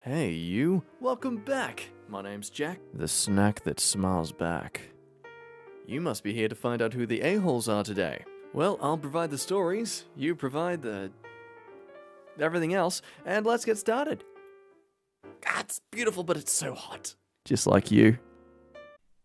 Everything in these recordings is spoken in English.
Hey, you. Welcome back. My name's Jack, the snack that smiles back. You must be here to find out who the a-holes are today. Well, I'll provide the stories, you provide the... everything else, and let's get started. Ah, it's beautiful, but it's so hot. Just like you.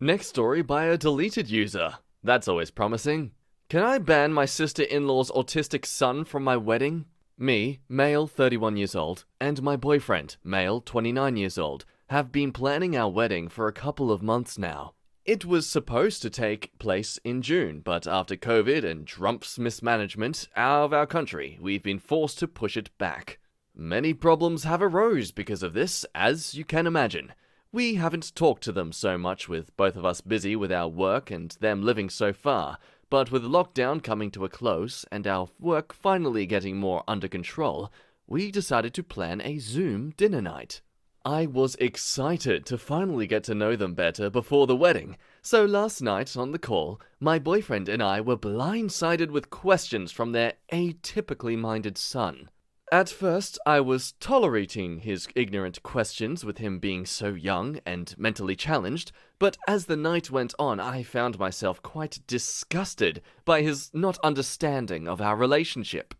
Next story by a deleted user. That's always promising. Can I ban my sister-in-law's autistic son from my wedding? Me, male 31 years old, and my boyfriend, male 29 years old, have been planning our wedding for a couple of months now. It was supposed to take place in June, but after COVID and Trump's mismanagement of our country, we've been forced to push it back. Many problems have arose because of this, as you can imagine. We haven't talked to them so much, with both of us busy with our work and them living so far, but with lockdown coming to a close and our work finally getting more under control, we decided to plan a Zoom dinner night. I was excited to finally get to know them better before the wedding, so last night on the call, my boyfriend and I were blindsided with questions from their atypically minded son. At first, I was tolerating his ignorant questions with him being so young and mentally challenged, but as the night went on, I found myself quite disgusted by his not understanding of our relationship.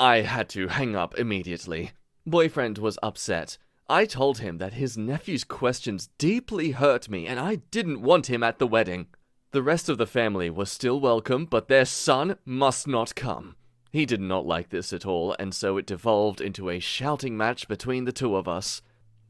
I had to hang up immediately. Boyfriend was upset. I told him that his nephew's questions deeply hurt me and I didn't want him at the wedding. The rest of the family was still welcome, but their son must not come. He did not like this at all, and so it devolved into a shouting match between the two of us.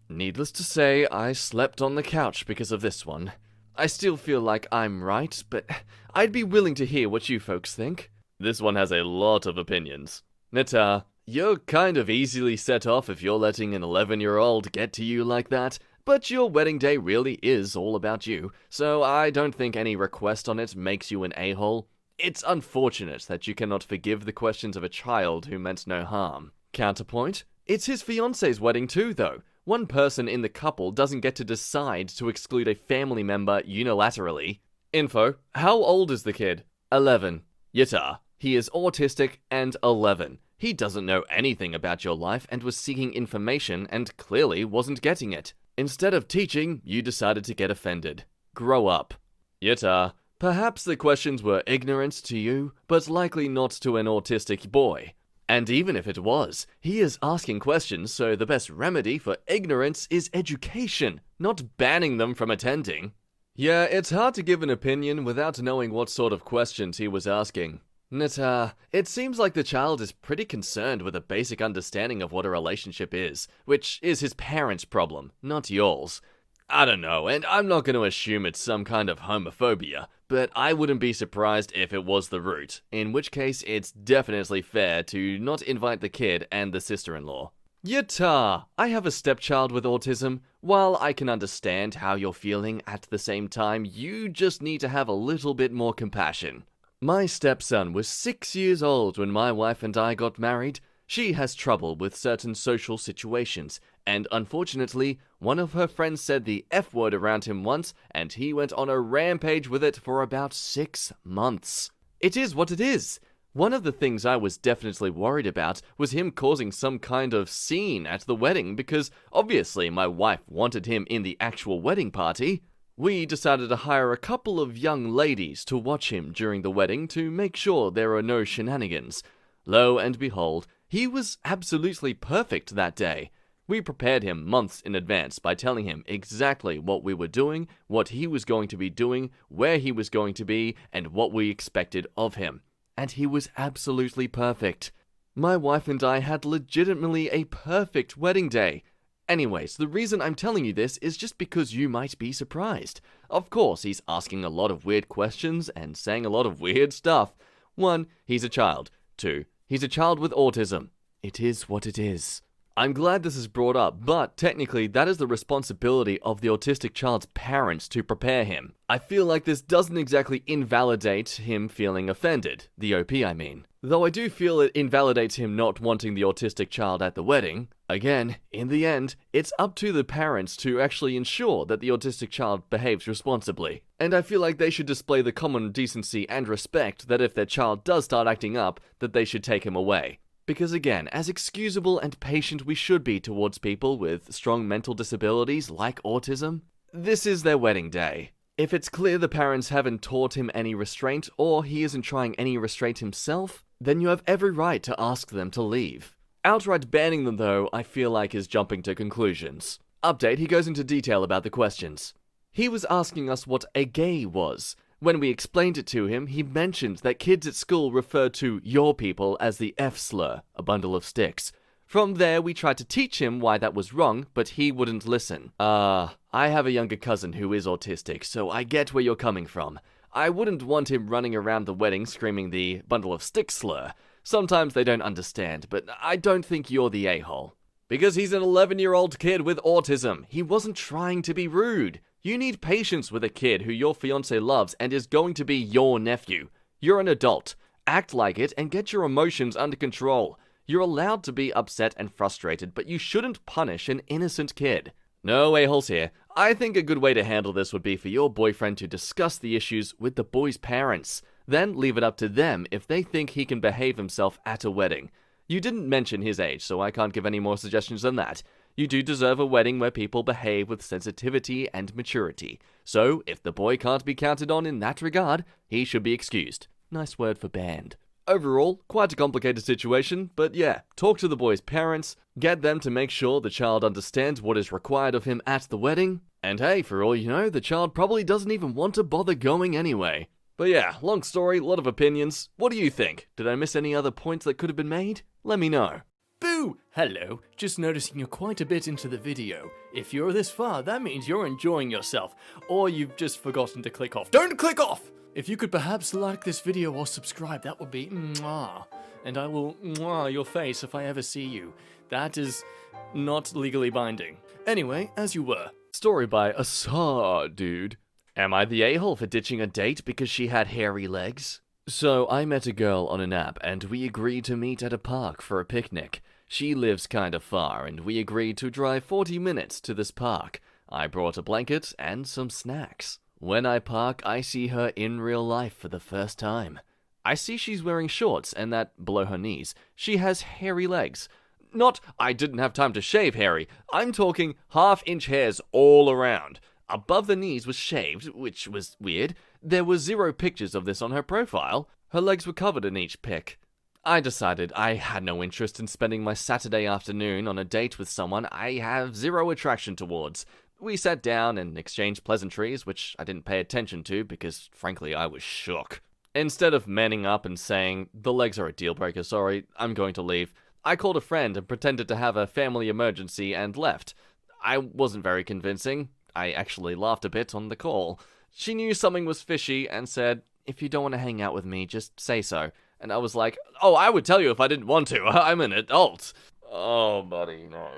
Needless to say, I slept on the couch because of this one. I still feel like I'm right, but I'd be willing to hear what you folks think. This one has a lot of opinions. Nita, you're kind of easily set off if you're letting an 11-year-old get to you like that, but your wedding day really is all about you, so I don't think any request on it makes you an a-hole. It's unfortunate that you cannot forgive the questions of a child who meant no harm. Counterpoint, it's his fiancé's wedding too, though. One person in the couple doesn't get to decide to exclude a family member unilaterally. Info, how old is the kid? 11. Yita, he is autistic and 11. He doesn't know anything about your life and was seeking information and clearly wasn't getting it. Instead of teaching, you decided to get offended. Grow up. Yita, perhaps the questions were ignorant to you, but likely not to an autistic boy. And even if it was, he is asking questions, so the best remedy for ignorance is education, not banning them from attending. Yeah, it's hard to give an opinion without knowing what sort of questions he was asking. Nita, it seems like the child is pretty concerned with a basic understanding of what a relationship is, which is his parents' problem, not yours. I don't know, and I'm not going to assume it's some kind of homophobia, but I wouldn't be surprised if it was the root, in which case it's definitely fair to not invite the kid and the sister-in-law. Yata! I have a stepchild with autism. While I can understand how you're feeling, at the same time, you just need to have a little bit more compassion. My stepson was 6 years old when my wife and I got married. She has trouble with certain social situations, and unfortunately, one of her friends said the F word around him once, and he went on a rampage with it for about 6 months. It is what it is. One of the things I was definitely worried about was him causing some kind of scene at the wedding, because obviously my wife wanted him in the actual wedding party. We decided to hire a couple of young ladies to watch him during the wedding to make sure there are no shenanigans. Lo and behold, he was absolutely perfect that day. We prepared him months in advance by telling him exactly what we were doing, what he was going to be doing, where he was going to be, and what we expected of him. And he was absolutely perfect. My wife and I had legitimately a perfect wedding day. Anyways, the reason I'm telling you this is just because you might be surprised. Of course, he's asking a lot of weird questions and saying a lot of weird stuff. 1, he's a child. 2, he's a child with autism. It is what it is. I'm glad this is brought up, but technically that is the responsibility of the autistic child's parents to prepare him. I feel like this doesn't exactly invalidate him feeling offended, the OP I mean. Though I do feel it invalidates him not wanting the autistic child at the wedding. Again, in the end, it's up to the parents to actually ensure that the autistic child behaves responsibly. And I feel like they should display the common decency and respect that if their child does start acting up, that they should take him away. Because again, as excusable and patient we should be towards people with strong mental disabilities like autism, this is their wedding day. If it's clear the parents haven't taught him any restraint, or he isn't trying any restraint himself, then you have every right to ask them to leave. Outright banning them, though, I feel like is jumping to conclusions. Update, he goes into detail about the questions. He was asking us what a gay was. When we explained it to him, he mentioned that kids at school refer to your people as the F slur, a bundle of sticks. From there, we tried to teach him why that was wrong, but he wouldn't listen. I have a younger cousin who is autistic, so I get where you're coming from. I wouldn't want him running around the wedding screaming the bundle of sticks slur. Sometimes they don't understand, but I don't think you're the a-hole. Because he's an 11-year-old kid with autism. He wasn't trying to be rude. You need patience with a kid who your fiancé loves and is going to be your nephew. You're an adult. Act like it and get your emotions under control. You're allowed to be upset and frustrated, but you shouldn't punish an innocent kid. No a-holes here. I think a good way to handle this would be for your boyfriend to discuss the issues with the boy's parents. Then leave it up to them if they think he can behave himself at a wedding. You didn't mention his age, so I can't give any more suggestions than that. You do deserve a wedding where people behave with sensitivity and maturity. So, if the boy can't be counted on in that regard, he should be excused. Nice word for banned. Overall, quite a complicated situation, but yeah, talk to the boy's parents, get them to make sure the child understands what is required of him at the wedding, and hey, for all you know, the child probably doesn't even want to bother going anyway. But yeah, long story, lot of opinions. What do you think? Did I miss any other points that could have been made? Let me know. Boo! Hello, just noticing you're quite a bit into the video. If you're this far, that means you're enjoying yourself, or you've just forgotten to click off. Don't click off! If you could perhaps like this video or subscribe, that would be mwah. And I will mwah your face if I ever see you. That is not legally binding. Anyway, as you were. Story by Asa Dude. Am I the a-hole for ditching a date because she had hairy legs? So, I met a girl on an app, and we agreed to meet at a park for a picnic. She lives kinda far, and we agreed to drive 40 minutes to this park. I brought a blanket and some snacks. When I park, I see her in real life for the first time. I see she's wearing shorts, and that below her knees, she has hairy legs. Not, I didn't have time to shave hairy. I'm talking half-inch hairs all around. Above the knees was shaved, which was weird. There were 0 pictures of this on her profile. Her legs were covered in each pic. I decided I had no interest in spending my Saturday afternoon on a date with someone I have 0 attraction towards. We sat down and exchanged pleasantries, which I didn't pay attention to because, frankly, I was shook. Instead of manning up and saying, "The legs are a deal breaker, sorry, I'm going to leave," I called a friend and pretended to have a family emergency and left. I wasn't very convincing. I actually laughed a bit on the call. She knew something was fishy and said, "If you don't want to hang out with me, just say so." And I was like, "Oh, I would tell you if I didn't want to. I'm an adult." Oh, buddy, no.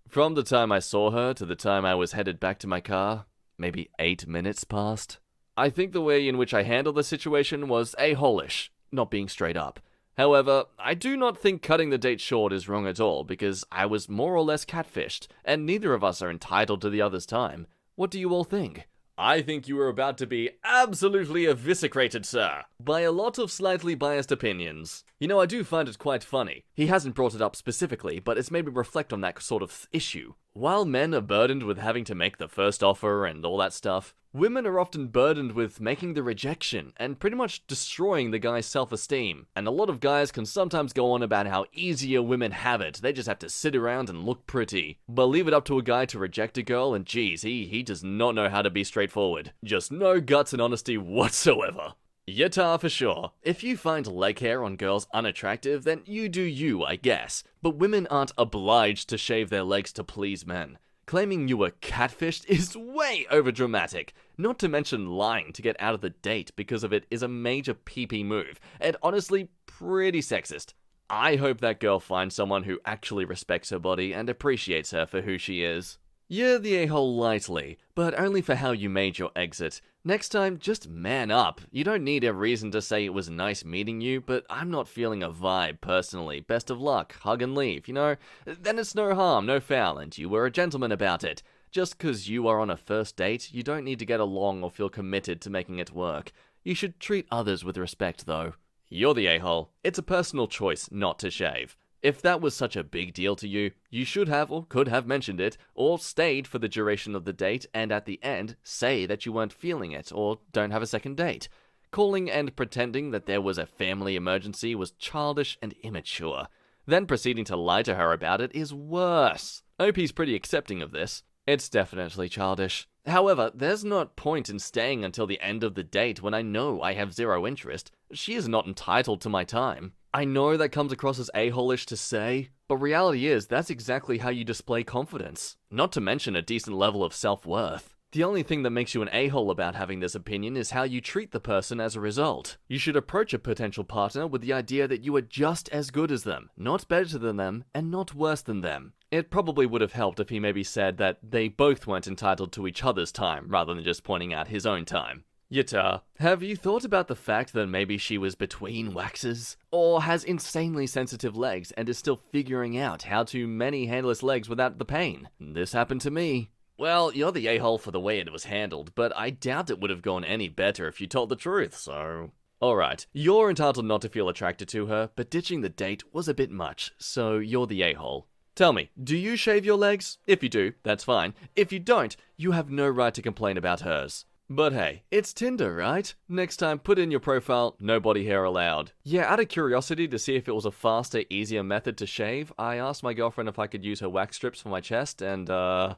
From the time I saw her to the time I was headed back to my car, maybe 8 minutes passed. I think the way in which I handled the situation was a-hole-ish, not being straight up. However, I do not think cutting the date short is wrong at all, because I was more or less catfished, and neither of us are entitled to the other's time. What do you all think? I think you are about to be absolutely eviscerated, sir, by a lot of slightly biased opinions. You know, I do find it quite funny. He hasn't brought it up specifically, but it's made me reflect on that sort of issue. While men are burdened with having to make the first offer and all that stuff, women are often burdened with making the rejection and pretty much destroying the guy's self-esteem. And a lot of guys can sometimes go on about how easier women have it. They just have to sit around and look pretty. But leave it up to a guy to reject a girl and geez, he does not know how to be straightforward. Just no guts and honesty whatsoever. Yata for sure. If you find leg hair on girls unattractive, then you do you, I guess. But women aren't obliged to shave their legs to please men. Claiming you were catfished is way overdramatic. Not to mention lying to get out of the date because of it is a major pee-pee move, and honestly, pretty sexist. I hope that girl finds someone who actually respects her body and appreciates her for who she is. You're the a-hole lightly, but only for how you made your exit. Next time, just man up. You don't need a reason to say it was nice meeting you, but I'm not feeling a vibe personally. Best of luck, hug and leave, you know? Then it's no harm, no foul, and you were a gentleman about it. Just 'cause you are on a first date, you don't need to get along or feel committed to making it work. You should treat others with respect, though. You're the a-hole. It's a personal choice not to shave. If that was such a big deal to you, you should have or could have mentioned it, or stayed for the duration of the date and at the end say that you weren't feeling it or don't have a second date. Calling and pretending that there was a family emergency was childish and immature. Then proceeding to lie to her about it is worse. OP's pretty accepting of this. It's definitely childish. However, there's not point in staying until the end of the date when I know I have zero interest. She is not entitled to my time. I know that comes across as a-hole-ish to say, but reality is that's exactly how you display confidence. Not to mention a decent level of self-worth. The only thing that makes you an a-hole about having this opinion is how you treat the person as a result. You should approach a potential partner with the idea that you are just as good as them, not better than them, and not worse than them. It probably would have helped if he maybe said that they both weren't entitled to each other's time, rather than just pointing out his own time. Yata, have you thought about the fact that maybe she was between waxes? Or has insanely sensitive legs and is still figuring out how to handle his legs without the pain? This happened to me. Well, you're the a-hole for the way it was handled, but I doubt it would have gone any better if you told the truth, so... Alright, you're entitled not to feel attracted to her, but ditching the date was a bit much, so you're the a-hole. Tell me, do you shave your legs? If you do, that's fine. If you don't, you have no right to complain about hers. But hey, it's Tinder, right? Next time, put in your profile, no body hair allowed. Yeah, out of curiosity to see if it was a faster, easier method to shave, I asked my girlfriend if I could use her wax strips for my chest, and oh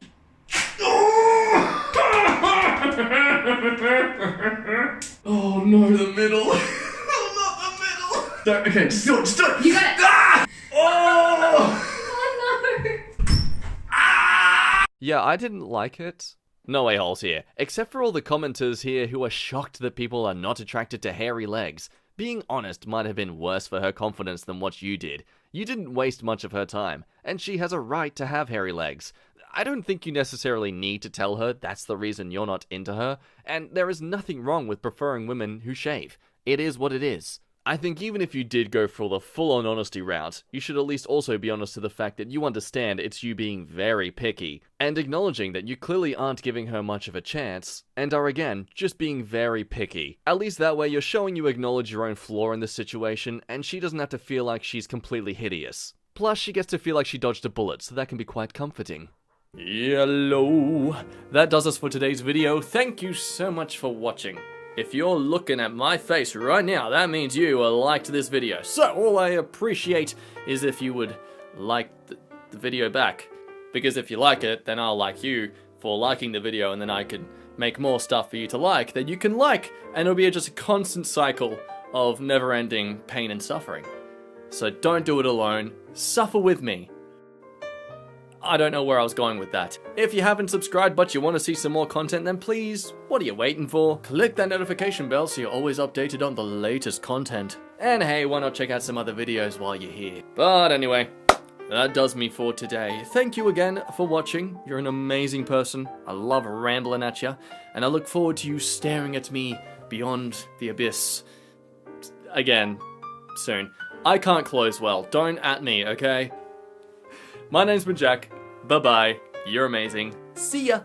no, the middle. Oh, not the middle. No, okay, just do it. You got it. Ah! Oh! Oh no. Ah! Yeah, I didn't like it. No a-holes here, except for all the commenters here who are shocked that people are not attracted to hairy legs. Being honest might have been worse for her confidence than what you did. You didn't waste much of her time, and she has a right to have hairy legs. I don't think you necessarily need to tell her that's the reason you're not into her, and there is nothing wrong with preferring women who shave. It is what it is. I think even if you did go for the full-on honesty route, you should at least also be honest to the fact that you understand it's you being very picky, and acknowledging that you clearly aren't giving her much of a chance, and are again, just being very picky. At least that way you're showing you acknowledge your own flaw in this situation, and she doesn't have to feel like she's completely hideous. Plus, she gets to feel like she dodged a bullet, so that can be quite comforting. Hello. That does us for today's video. Thank you so much for watching. If you're looking at my face right now, that means you liked this video. So all I appreciate is if you would like the video back. Because if you like it, then I'll like you for liking the video, and then I can make more stuff for you to like that you can like. And it'll be just a constant cycle of never-ending pain and suffering. So don't do it alone. Suffer with me. I don't know where I was going with that. If you haven't subscribed but you want to see some more content, then please, what are you waiting for? Click that notification bell so you're always updated on the latest content. And hey, why not check out some other videos while you're here? But anyway, that does me for today. Thank you again for watching. You're an amazing person. I love rambling at you, and I look forward to you staring at me beyond the abyss again soon. I can't close well. Don't at me, okay? My name's been Jack. Bye-bye. You're amazing. See ya!